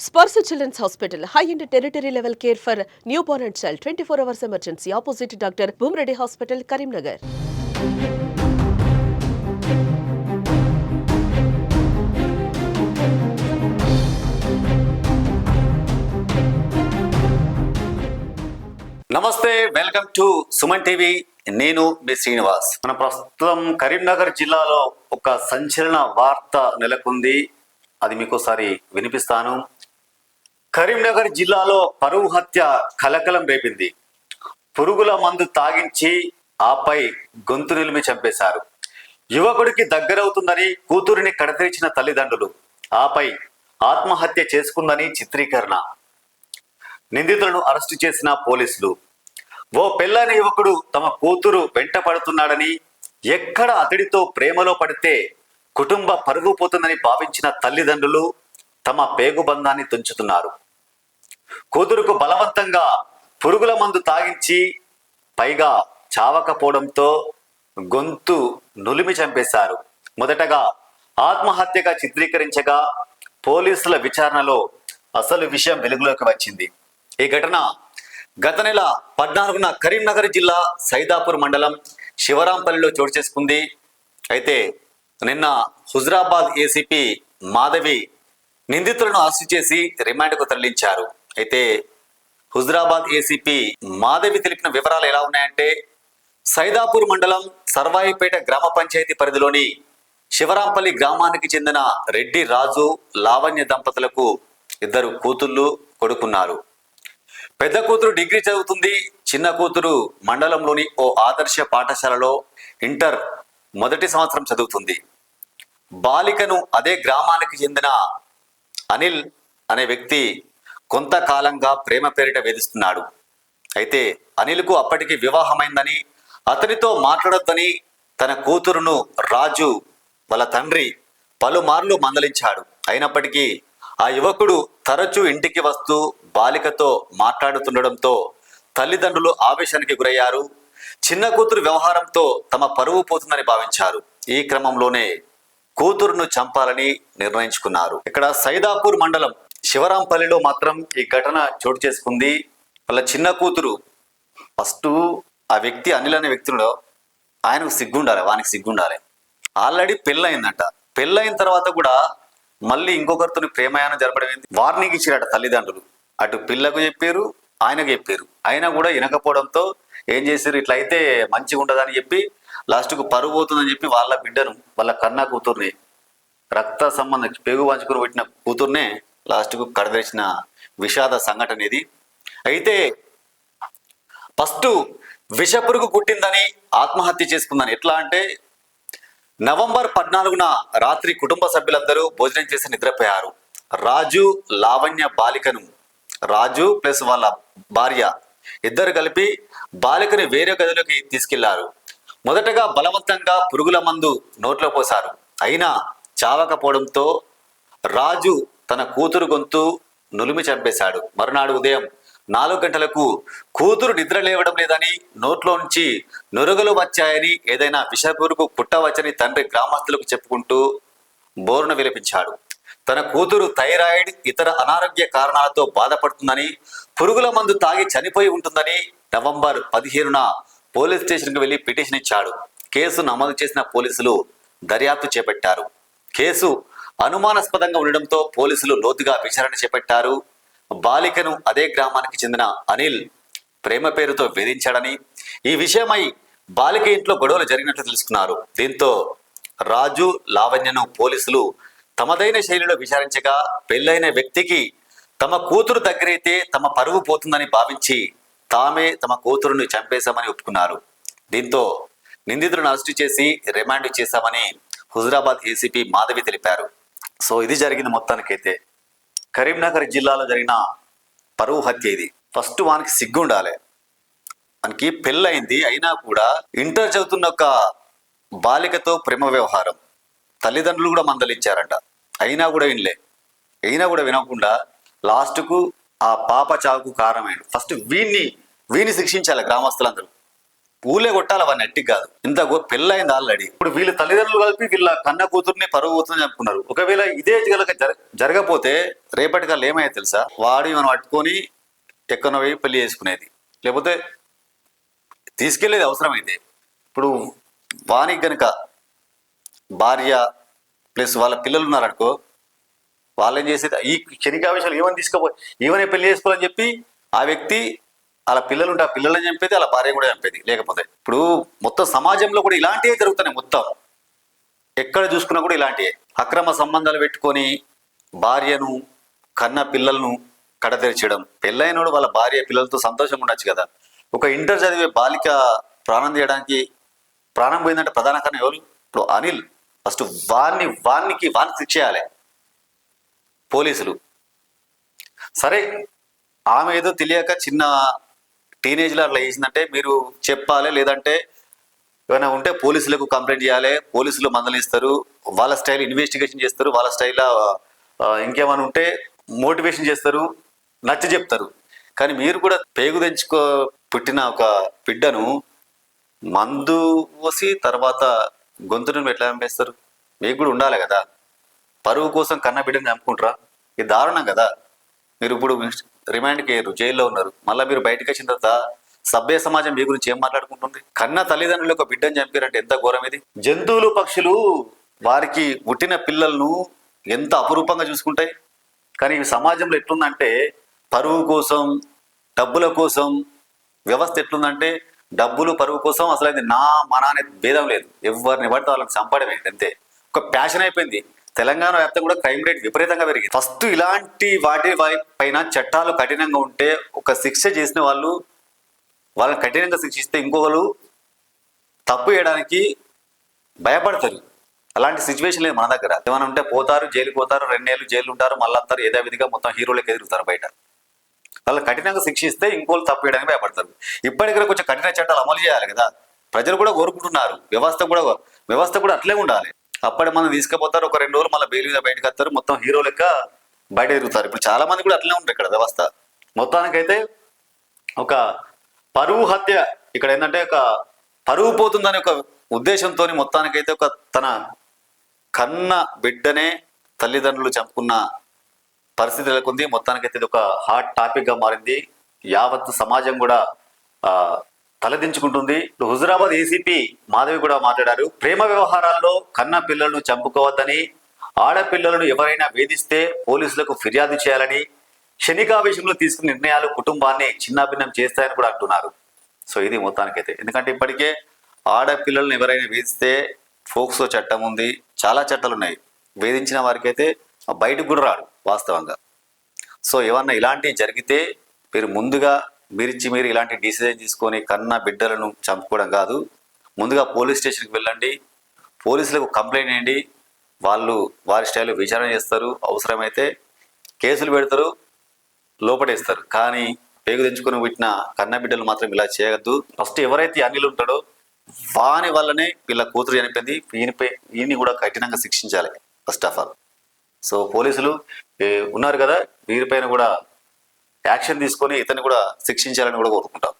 Sparsa Children's Hospital, high-end territory level care for newborn and child, 24 hours emergency, opposite Dr. Bhumreddy Hospital, Karimnagar. నమస్తే, welcome to Suman TV. నేను మీ శ్రీనివాస్. మన ప్రస్తుతం కరీంనగర్ జిల్లాలో ఒక సంచలన వార్త నెలకొంది. అది మీకోసారి వినిపిస్తాను. కరీంనగర్ జిల్లాలో పరువు హత్య కలకలం రేపింది. పురుగుల మందు తాగించి ఆపై గొంతు నిలిమి చంపేశారు. యువకుడికి దగ్గరవుతుందని కూతురిని కడతీర్చిన తల్లిదండ్రులు, ఆపై ఆత్మహత్య చేసుకుందని చిత్రీకరణ. నిందితులను అరెస్టు చేసిన పోలీసులు. ఓ పెళ్ళైన యువకుడు తమ కూతురు వెంట పడుతున్నాడని, ఎక్కడ అతడితో ప్రేమలో పడితే కుటుంబ పరుగు పోతుందని భావించిన తల్లిదండ్రులు తమ పేగుబంధాన్ని తుంచుతున్నారు. కూతురుకు బలవంతంగా పురుగుల మందు తాగించి పైగా చావకపోవడంతో గొంతు నులిమి చంపేశారు. మొదటగా ఆత్మహత్యగా చిత్రీకరించగా పోలీసుల విచారణలో అసలు విషయం వెలుగులోకి వచ్చింది. ఈ ఘటన గత నెల 14న కరీంనగర్ జిల్లా సైదాపూర్ మండలం శివరాంపల్లిలో చోటు చేసుకుంది. అయితే నిన్న హుజరాబాద్ ఏసీపీ మాధవి నిందితులను అరెస్టు చేసి రిమాండ్కు తరలించారు. అయితే హుజరాబాద్ ఏసీపీ మాధవి తెలిపిన వివరాలు ఎలా ఉన్నాయంటే, సైదాపూర్ మండలం సర్వాయిపేట గ్రామ పంచాయతీ పరిధిలోని శివరాంపల్లి గ్రామానికి చెందిన రెడ్డి రాజు లావణ్య దంపతులకు 2 కూతుళ్ళు కొడుకున్నారు. పెద్ద కూతురు డిగ్రీ చదువుతుంది. చిన్న కూతురు మండలంలోని ఓ ఆదర్శ పాఠశాలలో ఇంటర్ మొదటి సంవత్సరం చదువుతుంది. బాలికను అదే గ్రామానికి చెందిన అనిల్ అనే వ్యక్తి కొంతకాలంగా ప్రేమ పేరిట వేధిస్తున్నాడు. అయితే అనిల్కు అప్పటికి వివాహమైందని, అతనితో మాట్లాడొద్దని తన కూతురును రాజు వాళ్ళ తండ్రి పలుమార్లు మందలించాడు. అయినప్పటికీ ఆ యువకుడు తరచూ ఇంటికి వస్తూ బాలికతో మాట్లాడుతుండడంతో తల్లిదండ్రులు ఆవేశానికి గురయ్యారు. చిన్న కూతురు వ్యవహారంతో తమ పరువు పోతుందని భావించారు. ఈ క్రమంలోనే కూతురును చంపాలని నిర్ణయించుకున్నారు. ఇక్కడ సైదాపూర్ మండలం శివరాంపల్లిలో మాత్రం ఈ ఘటన చోటు చేసుకుంది. వాళ్ళ చిన్న కూతురు ఫస్ట్ ఆ వ్యక్తి అనిల్ అనే వ్యక్తిలో ఆయనకు సిగ్గుండాలి, వానికి సిగ్గుండాలి. ఆల్రెడీ పెళ్ళయిందంట. పెళ్ళైన తర్వాత కూడా మళ్ళీ ఇంకొకరితో ప్రేమయానం జరపడం ఏంది? వార్నింగ్ ఇచ్చిరట తల్లిదండ్రులు. అటు పిల్లకు చెప్పారు, ఆయనకు చెప్పారు. అయినా కూడా వినకపోవడంతో ఏం చేశారు, ఇట్లా అయితే మంచిగా ఉండదని చెప్పి లాస్ట్కు పరువు పోతుందని చెప్పి వాళ్ళ బిడ్డను, వాళ్ళ కన్నా కూతుర్ని, రక్త సంబంధం పేగు పంచుకుని పెట్టిన కూతుర్నే లాస్ట్కు కడవేసిన విషాద సంఘటన ఇది. అయితే ఫస్ట్ విషపురుగు కుట్టిందని ఆత్మహత్య చేసుకుందని. ఎట్లా అంటే, నవంబర్ 14న రాత్రి కుటుంబ సభ్యులందరూ భోజనం చేసి నిద్రపోయారు. రాజు లావణ్య బాలికను, రాజు ప్లస్ వాళ్ళ భార్య ఇద్దరు కలిపి బాలికను వేరే గదిలోకి తీసుకెళ్లారు. మొదటగా బలవంతంగా పురుగుల మందు నోట్లో పోశారు. అయినా చావకపోవడంతో రాజు తన కూతురు గొంతు నులిమి చంపేశాడు. మరునాడు ఉదయం 4 గంటలకు కూతురు నిద్ర లేవడం లేదని, నోట్లో నుంచి నురగలు వచ్చాయని, ఏదైనా విషపురుగు పుట్టవచ్చని తండ్రి గ్రామస్తులకు చెప్పుకుంటూ బోరున విలపించాడు. తన కూతురు థైరాయిడ్, ఇతర అనారోగ్య కారణాలతో బాధపడుతుందని, పురుగుల మందు తాగి చనిపోయి ఉంటుందని నవంబర్ 15న పోలీస్ స్టేషన్కి వెళ్లి పిటిషన్ ఇచ్చాడు. కేసు నమోదు చేసిన పోలీసులు దర్యాప్తు చేపట్టారు. కేసు అనుమానాస్పదంగా ఉండడంతో పోలీసులు లోతుగా విచారణ చేపట్టారు. బాలికను అదే గ్రామానికి చెందిన అనిల్ ప్రేమ పేరుతో వేధించాడని, ఈ విషయమై బాలిక ఇంట్లో గొడవలు జరిగినట్లు తెలుసుకున్నారు. దీంతో రాజు లావణ్యను పోలీసులు తమదైన శైలిలో విచారించగా, పెళ్ళైన వ్యక్తికి తమ కూతురు దగ్గరైతే తమ పరువు పోతుందని భావించి తామే తమ కూతురును చంపేశామని ఒప్పుకున్నారు. దీంతో నిందితులను అరెస్టు చేసి రిమాండ్ చేశామని హుజరాబాద్ ఏసీపీ మాధవి తెలిపారు. సో ఇది జరిగింది మొత్తానికైతే. కరీంనగర్ జిల్లాలో జరిగిన పరువు హత్య ఇది. ఫస్ట్ వానికి సిగ్గుండాలి. మనకి పెళ్ళయింది, అయినా కూడా ఇంటర్ చదువుతున్న ఒక బాలికతో ప్రేమ వ్యవహారం. తల్లిదండ్రులు కూడా మందలించారంట. అయినా కూడా వినకుండా లాస్ట్కు ఆ పాప చావుకు కారణమైన ఫస్ట్ వీణ్ణి శిక్షించాలి గ్రామస్తులందరూ. ఊళ్ళే కొట్టాలి అవన్నీ అట్టికి కాదు. ఇంత పెళ్ళైంది ఆల్రెడీ. ఇప్పుడు వీళ్ళ తల్లిదండ్రులు కలిపి వీళ్ళ కన్న కూతుర్ని పరువు కూతుర్ని చెప్పుకున్నారు. ఒకవేళ ఇదే కనుక జరగపోతే రేపటి కల్లా ఏమయ్యేది తెలుసా? వాడు మనం పట్టుకొని ఎక్కడో పోయి పెళ్లి చేసుకునేది, లేకపోతే తీసుకెళ్లేది అవసరమైతే. ఇప్పుడు వానికి గనుక భార్య ప్లస్ వాళ్ళ పిల్లలు ఉన్నారనుకో, వాళ్ళు ఏం చేసేది ఈ క్షణికావేశాలు ఏమని తీసుకోపోయి ఏమని పెళ్లి చేసుకోవాలని చెప్పి ఆ వ్యక్తి అలా పిల్లలు ఉంటే ఆ పిల్లలని చంపేది, అలా భార్య కూడా చంపేది. లేకపోతే ఇప్పుడు మొత్తం సమాజంలో కూడా ఇలాంటివే జరుగుతున్నాయి. మొత్తం ఎక్కడ చూసుకున్నా కూడా ఇలాంటివే. అక్రమ సంబంధాలు పెట్టుకొని భార్యను కన్న పిల్లలను కడతెరిచడం. పెళ్ళైనోడు వాళ్ళ భార్య పిల్లలతో సంతోషంగా ఉండొచ్చు కదా. ఒక ఇంటర్ చదివే బాలిక ప్రాణం తీయడానికి ప్రాణం పోయిందంటే ప్రధాన కారణం ఎవరు? ఇప్పుడు అనిల్. ఫస్ట్ వానికి శిక్ష చేయాలి పోలీసులు. సరే, ఆమె ఏదో తెలియక చిన్న టీనేజ్లో అట్లా చేసిందంటే మీరు చెప్పాలి, లేదంటే ఏమైనా ఉంటే పోలీసులకు కంప్లైంట్ చేయాలి. పోలీసులు మందలిస్తారు, వాళ్ళ స్టైల్ ఇన్వెస్టిగేషన్ చేస్తారు, వాళ్ళ స్టైల్లో ఇంకేమైనా ఉంటే మోటివేషన్ చేస్తారు, నచ్చ చెప్తారు. కానీ మీరు కూడా పేగు తెంచుకో పుట్టిన ఒక బిడ్డను మందు పోసి తర్వాత గొంతును ఎట్లా చంపేస్తారు? మీకు కూడా ఉండాలి కదా. పరువు కోసం కన్న బిడ్డను చంపుకుంటారా? ఇది దారుణం కదా. మీరు ఇప్పుడు రిమాండ్కి అయ్యారు, జైల్లో ఉన్నారు. మళ్ళీ మీరు బయటకు వచ్చిన తర్వాత సభ్య సమాజం మీ గురించి ఏం మాట్లాడుకుంటుంది? కన్న తల్లిదండ్రులు ఒక బిడ్డను చంపారంటే ఎంత ఘోరం ఇది. జంతువులు పక్షులు వారికి పుట్టిన పిల్లలను ఎంత అపురూపంగా చూసుకుంటాయి. కానీ ఈ సమాజంలో ఎట్లుందంటే పరువు కోసం, డబ్బుల కోసం వ్యవస్థ ఎట్లుందంటే డబ్బులు పరువు కోసం అసలు అది మన అనే భేదం లేదు. ఎవరిని పడితే వాళ్ళని చంపడమే అంతే. ఒక ప్యాషన్ అయిపోయింది. తెలంగాణ వ్యాప్తంగా కూడా క్రైమ్ రేట్ విపరీతంగా పెరిగింది. ఫస్ట్ ఇలాంటి వాటి పైన చట్టాలు కఠినంగా ఉంటే, ఒక శిక్ష చేసిన వాళ్ళని కఠినంగా శిక్షిస్తే ఇంకొకరు తప్పు చేయడానికి భయపడతారు. అలాంటి సిచ్యువేషన్ లేదు మన దగ్గర. ఏమైనా ఉంటే పోతారు, జైలుకి పోతారు, 2 ఏళ్ళు జైలు ఉంటారు, మళ్ళీ అంటారు యథావిధిగా మొత్తం హీరోలకు ఎదుగుతారు బయట. వాళ్ళు కఠినంగా శిక్షిస్తే ఇంకోళ్ళు తప్పు చేయడానికి భయపడతారు. ఇప్పటికీ కొంచెం కఠిన చట్టాలు అమలు చేయాలి కదా. ప్రజలు కూడా కోరుకుంటున్నారు, వ్యవస్థ కూడా అట్లే ఉండాలి. అప్పటి మనం తీసుకుపోతారు, ఒక 2 రోజులు మళ్ళీ బెయిల్ మీద బయటకు వస్తారు, మొత్తం హీరో లెక్క బయట తిరుగుతారు. ఇప్పుడు చాలా మంది కూడా అట్లే ఉంటారు ఇక్కడ వ్యవస్థ. మొత్తానికైతే ఒక పరువు హత్య ఇక్కడ ఏంటంటే ఒక పరువు పోతుందనే ఒక ఉద్దేశంతో మొత్తానికైతే ఒక తన కన్న బిడ్డనే తల్లిదండ్రులు చంపుకున్న పరిస్థితి నెలకొంది. మొత్తానికైతే ఇది ఒక హాట్ టాపిక్ గా మారింది. యావత్ సమాజం కూడా తలదించుకుంటుంది. హుజురాబాద్ ఏసీపీ మాధవి కూడా మాట్లాడారు. ప్రేమ వ్యవహారాల్లో కన్న పిల్లలను చంపుకోవద్దని, ఆడపిల్లలను ఎవరైనా వేధిస్తే పోలీసులకు ఫిర్యాదు చేయాలని, క్షణికావేశంలో తీసుకున్న నిర్ణయాలు కుటుంబాన్ని చిన్నాభిన్నం చేస్తాయని కూడా అంటున్నారు. సో ఇది మొత్తానికైతే. ఎందుకంటే ఇప్పటికే ఆడపిల్లలను ఎవరైనా వేధిస్తే ఫోక్సో చట్టం ఉంది, చాలా చట్టాలు ఉన్నాయి. వేధించిన వారికి అయితే బయటకు కూడా రాడు వాస్తవంగా. సో ఏమన్నా ఇలాంటివి జరిగితే మీరు ముందుగా మీరు ఇలాంటి డిసిజన్ తీసుకొని కన్న బిడ్డలను చంపుకోవడం కాదు, ముందుగా పోలీస్ స్టేషన్కి వెళ్ళండి, పోలీసులకు కంప్లైంట్ చేయండి. వాళ్ళు వారి స్టైల్లో విచారణ చేస్తారు, అవసరమైతే కేసులు పెడతారు, లోపడేస్తారు. కానీ పేగు తెంచుకొని పుట్టిన కన్న బిడ్డలు మాత్రం ఇలా చేయొద్దు. ఫస్ట్ ఎవరైతే అనిల్ ఉంటాడో వాని వల్లనే వీళ్ళ కూతురు చనిపోయింది. వీరిని కూడా కఠినంగా శిక్షించాలి ఫస్ట్ ఆఫ్ ఆల్. సో పోలీసులు ఉన్నారు కదా, వీరిపైన కూడా యాక్షన్ తీసుకొని ఇతన్ని కూడా శిక్షించాలని కూడా కోరుకుంటాం.